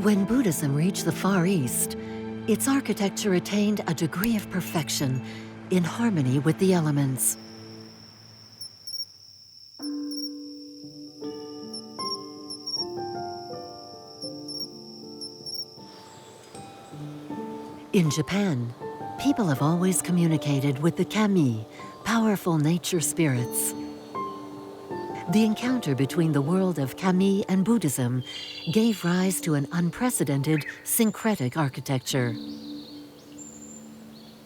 When Buddhism reached the Far East, its architecture attained a degree of perfection in harmony with the elements. In Japan, people have always communicated with the kami, powerful nature spirits. The encounter between the world of kami and Buddhism gave rise to an unprecedented syncretic architecture.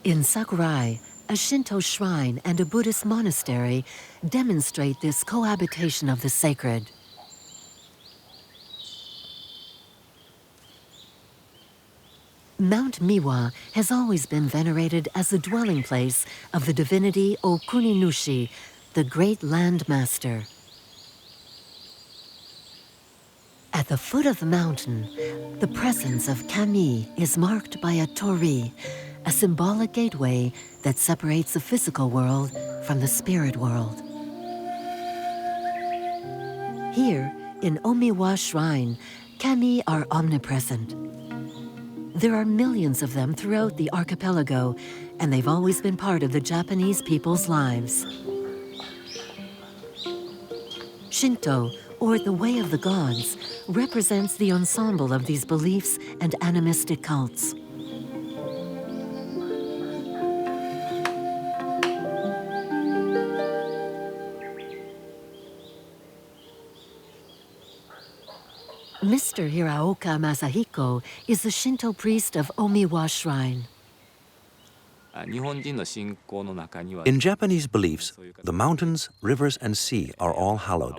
In Sakurai, a Shinto shrine and a Buddhist monastery demonstrate this cohabitation of the sacred. Mount Miwa has always been venerated as the dwelling place of the divinity Okuninushi, the great land master. At the foot of the mountain, the presence of kami is marked by a torii, a symbolic gateway that separates the physical world from the spirit world. Here, in Omiwa Shrine, kami are omnipresent. There are millions of them throughout the archipelago, and they've always been part of the Japanese people's lives. Shinto, or the Way of the Gods, represents the ensemble of these beliefs and animistic cults. Mr. Hiraoka Masahiko is the Shinto priest of Omiwa Shrine. In Japanese beliefs, the mountains, rivers, and sea are all hallowed.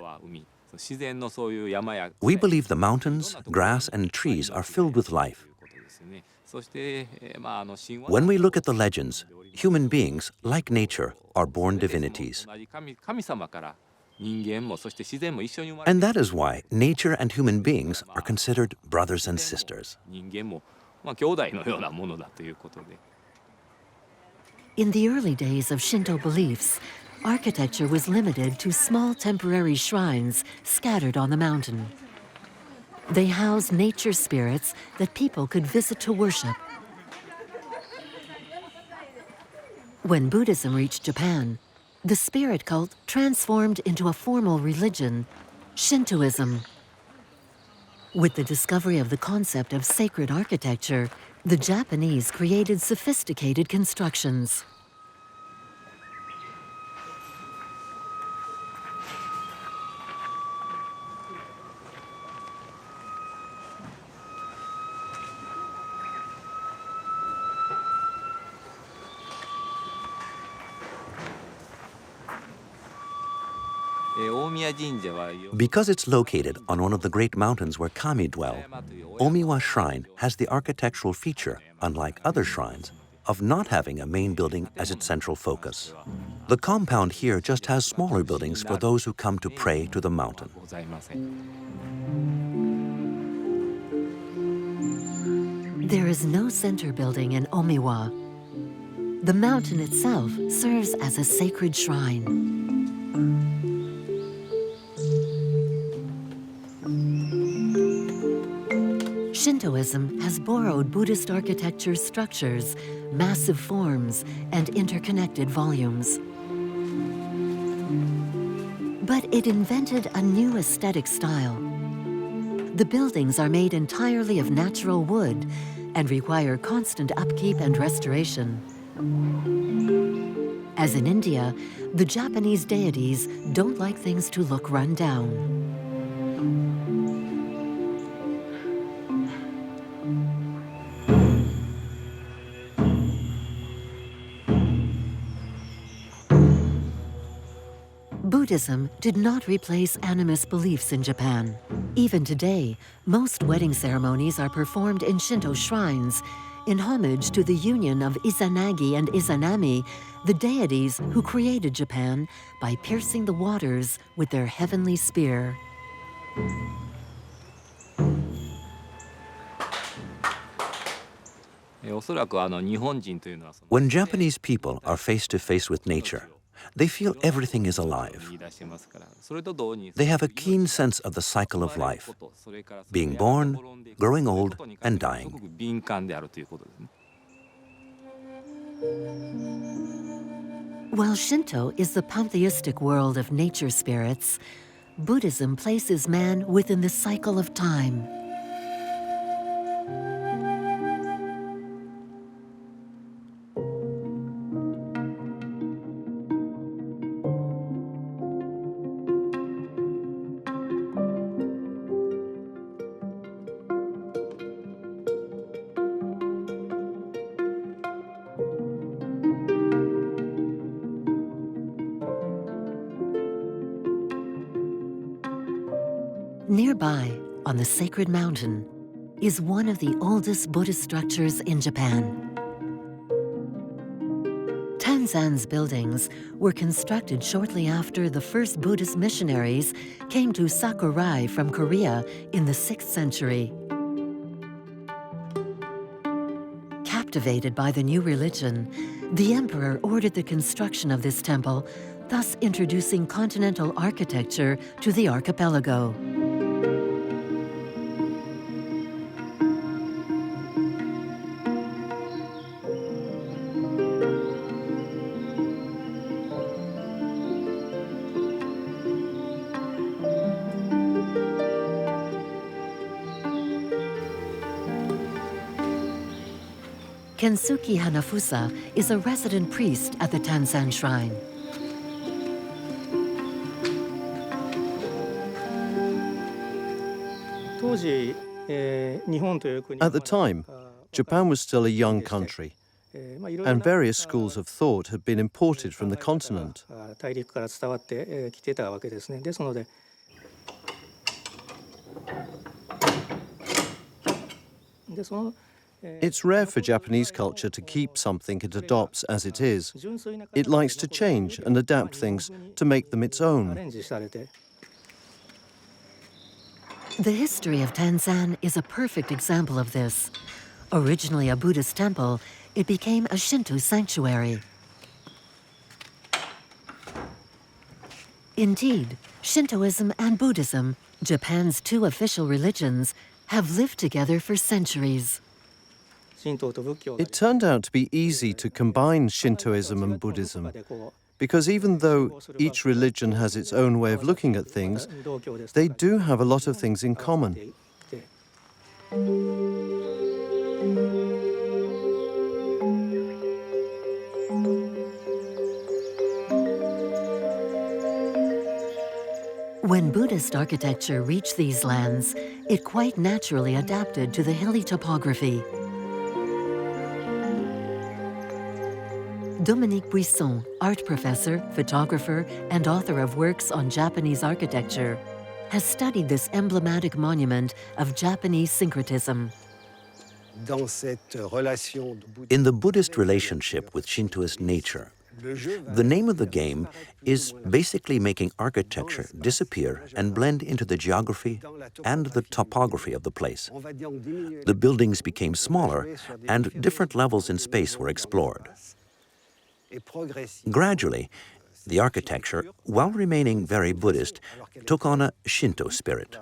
We believe the mountains, grass, and trees are filled with life. When we look at the legends, human beings, like nature, are born divinities. And that is why nature and human beings are considered brothers and sisters. In the early days of Shinto beliefs, architecture was limited to small temporary shrines scattered on the mountain. They housed nature spirits that people could visit to worship. When Buddhism reached Japan, the spirit cult transformed into a formal religion, Shintoism. With the discovery of the concept of sacred architecture, the Japanese created sophisticated constructions. Because it's located on one of the great mountains where kami dwell, Omiwa Shrine has the architectural feature, unlike other shrines, of not having a main building as its central focus. The compound here just has smaller buildings for those who come to pray to the mountain. There is no center building in Omiwa. The mountain itself serves as a sacred shrine. Shintoism has borrowed Buddhist architecture structures, massive forms, and interconnected volumes. But it invented a new aesthetic style. The buildings are made entirely of natural wood and require constant upkeep and restoration. As in India, the Japanese deities don't like things to look run down. Buddhism did not replace animist beliefs in Japan. Even today, most wedding ceremonies are performed in Shinto shrines in homage to the union of Izanagi and Izanami, the deities who created Japan by piercing the waters with their heavenly spear. When Japanese people are face to face with nature, They feel everything is alive. They have a keen sense of the cycle of life, being born, growing old, and dying. While Shinto is the pantheistic world of nature spirits, Buddhism places man within the cycle of time. Nearby, on the sacred mountain, is one of the oldest Buddhist structures in Japan. Tanzan's buildings were constructed shortly after the first Buddhist missionaries came to Sakurai from Korea in the 6th century. Captivated by the new religion, the emperor ordered the construction of this temple, thus introducing continental architecture to the archipelago. Kensuke Hanafusa is a resident priest at the Tanzan Shrine. At the time, Japan was still a young country, and various schools of thought had been imported from the continent. It's rare for Japanese culture to keep something it adopts as it is. It likes to change and adapt things to make them its own. The history of Tanzan is a perfect example of this. Originally a Buddhist temple, it became a Shinto sanctuary. Indeed, Shintoism and Buddhism, Japan's two official religions, have lived together for centuries. It turned out to be easy to combine Shintoism and Buddhism, because even though each religion has its own way of looking at things, they do have a lot of things in common. When Buddhist architecture reached these lands, it quite naturally adapted to the hilly topography. Dominique Buisson, art professor, photographer, and author of works on Japanese architecture, has studied this emblematic monument of Japanese syncretism. In the Buddhist relationship with Shintoist nature, the name of the game is basically making architecture disappear and blend into the geography and the topography of the place. The buildings became smaller, and different levels in space were explored. Gradually, the architecture, while remaining very Buddhist, took on a Shinto spirit.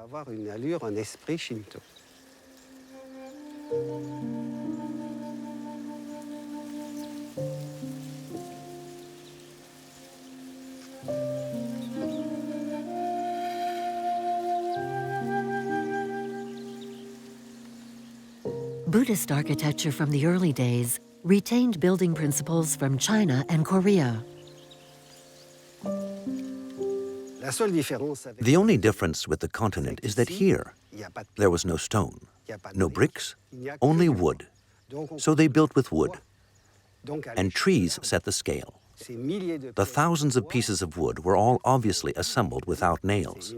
Buddhist architecture from the early days retained building principles from China and Korea. The only difference with the continent is that here, there was no stone, no bricks, only wood. So they built with wood. And trees set the scale. The thousands of pieces of wood were all obviously assembled without nails.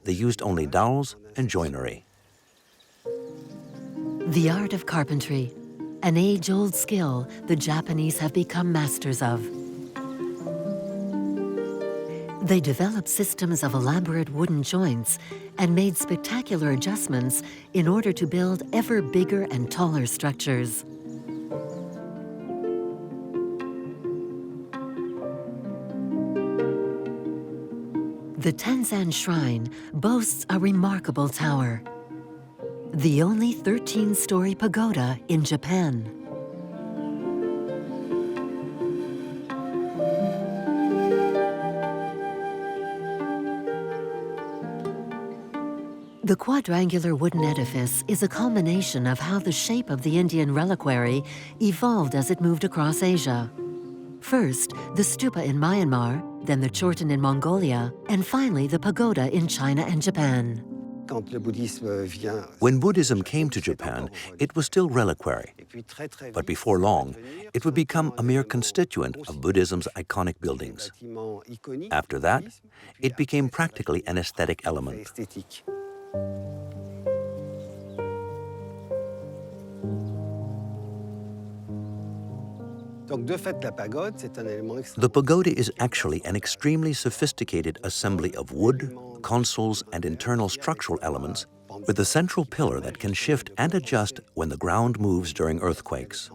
They used only dowels and joinery. The art of carpentry, an age-old skill the Japanese have become masters of. They developed systems of elaborate wooden joints and made spectacular adjustments in order to build ever bigger and taller structures. The Tanzan Shrine boasts a remarkable tower, the only 13-story pagoda in Japan. The quadrangular wooden edifice is a culmination of how the shape of the Indian reliquary evolved as it moved across Asia. First, the stupa in Myanmar, then the chorten in Mongolia, and finally the pagoda in China and Japan. When Buddhism came to Japan, it was still reliquary. But before long, it would become a mere constituent of Buddhism's iconic buildings. After that, it became practically an aesthetic element. The pagoda is actually an extremely sophisticated assembly of wood, consoles, and internal structural elements with a central pillar that can shift and adjust when the ground moves during earthquakes.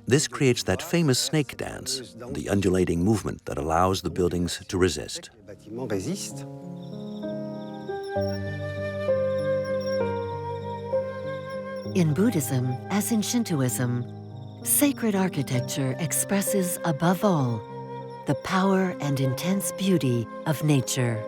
This creates that famous snake dance, the undulating movement that allows the buildings to resist. In Buddhism, as in Shintoism, sacred architecture expresses, above all, the power and intense beauty of nature.